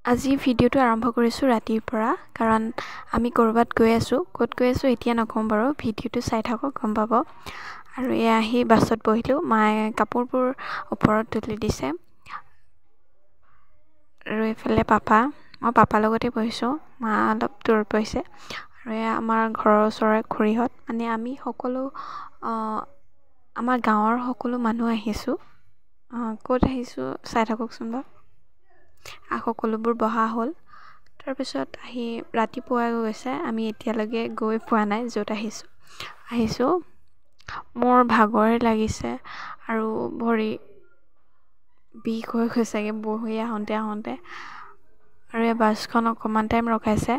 আজি ভিডিঅ'টো আৰম্ভ কৰিছোঁ ৰাতিৰ পৰা কাৰণ আমি ক'ৰবাত গৈ আছোঁ ক'ত গৈ আছোঁ এতিয়া নকওঁ বাৰু ভিডিঅ'টো চাই থাকক গম পাব আৰু এয়া আহি বাছত বহিলোঁ মায়ে কাপোৰবোৰ ওপৰত তুলি দিছে আৰু এইফালে মই পাপাৰ লগতে বহিছোঁ মা অলপ দূৰত বহিছে আৰু এয়া আমাৰ ঘৰৰ ওচৰৰে খুৰীহঁত মানে আমি সকলো আমাৰ গাঁৱৰ সকলো মানুহ আহিছোঁ ক'ত আহিছোঁ চাই থাককচোন বাৰু সকলোবোৰ বহা হ'ল তাৰপিছত আহি ৰাতিপুৱা গৈছে আমি এতিয়ালৈকে গৈ পোৱা নাই য'ত আহিছোঁ মোৰ ভাগৰে লাগিছে আৰু ভৰি বিষ হৈ গৈছেগৈ বহি আহোঁতে আৰু এই বাছখন অকণমান টাইম ৰখাইছে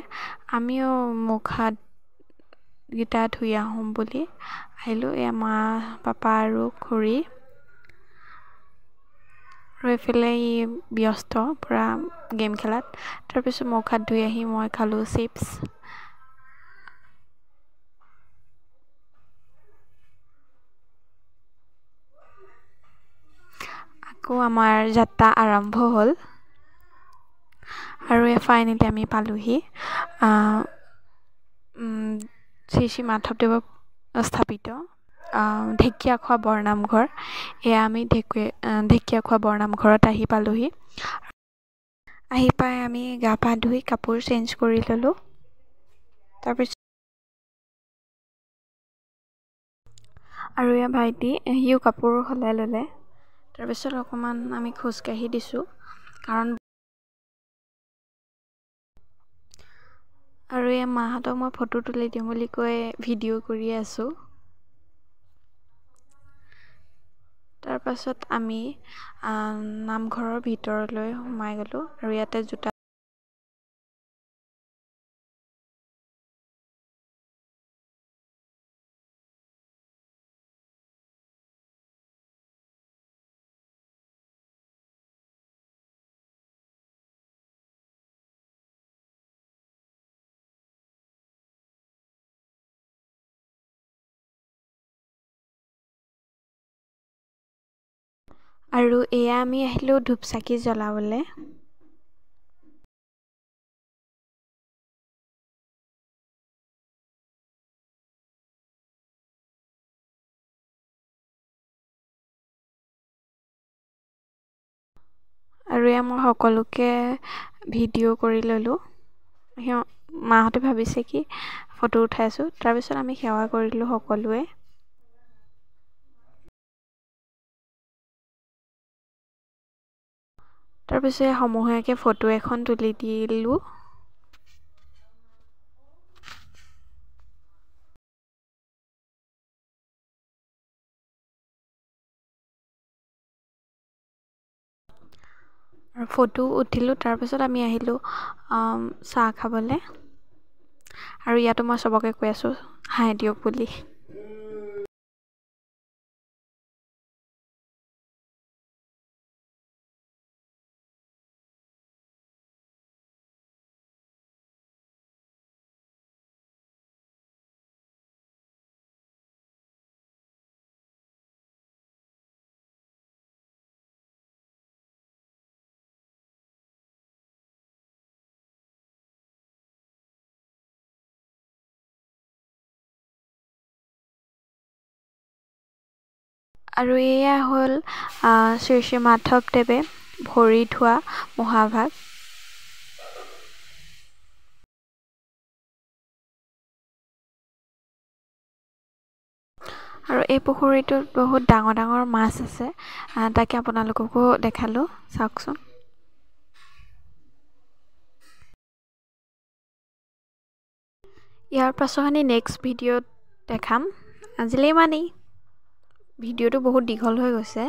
আমিও মুখ হাতকেইটা ধুই আহোঁ বুলি আহিলোঁ এয়া মা পাপা আৰু খুৰী আৰু এইফালে ই ব্যস্ত পূৰা গেম খেলাত তাৰপিছত মুখ হাত ধুই আহি মই খালোঁ চিপছ আকৌ আমাৰ যাত্ৰা আৰম্ভ হ'ল আৰু ফাইনেলি আমি পালোহি শ্ৰী শ্ৰী মাধৱদেৱ স্থাপিত ঢেকীয়াখোৱা বৰনামঘৰ এয়া আমি ঢেকীয়াখোৱা বৰনামঘৰত আহি পালোহি আহি পাই আমি গা পা ধুই কাপোৰ চেঞ্জ কৰি ল'লোঁ তাৰপিছত আৰু এয়া ভাইটি সিও কাপোৰ সলাই ল'লে তাৰপিছত অকণমান আমি খোজকাঢ়ি দিছোঁ কাৰণ আৰু এয়া মাহঁতক মই ফটো তুলি দিম বুলি কৈ ভিডিঅ' কৰি আছোঁ তাৰপাছত আমি নামঘৰৰ ভিতৰলৈ সোমাই গ'লোঁ আৰু ইয়াতে জোতা আৰু এয়া আমি আহিলোঁ ধূপ চাকি জ্বলাবলৈ আৰু এয়া মই সকলোকে ভিডিঅ' কৰি ল'লোঁ মাহঁতে ভাবিছে কি ফটো উঠাইছোঁ তাৰপিছত আমি সেৱা কৰিলোঁ সকলোৱে তাৰপিছত সমূহীয়াকৈ ফটো এখন তুলি দিলোঁ আৰু ফটো উঠিলোঁ তাৰপিছত আমি আহিলোঁ চাহ খাবলৈ আৰু ইয়াতো মই চবকে কৈ আছোঁ হাই দিয়ক বুলি আৰু এয়া হ'ল শ্ৰী শ্ৰী মাধৱদেৱে ভৰি ধোৱা মহাভাগ আৰু এই পুখুৰীটোত বহুত ডাঙৰ ডাঙৰ মাছ আছে তাকে আপোনালোককো দেখালোঁ চাওকচোন ইয়াৰ পাছত আমি নেক্সট ভিডিঅ'ত দেখাম আজিলৈ ইমানেই ভিডিঅ'টো বহুত দীঘল হৈ গৈছে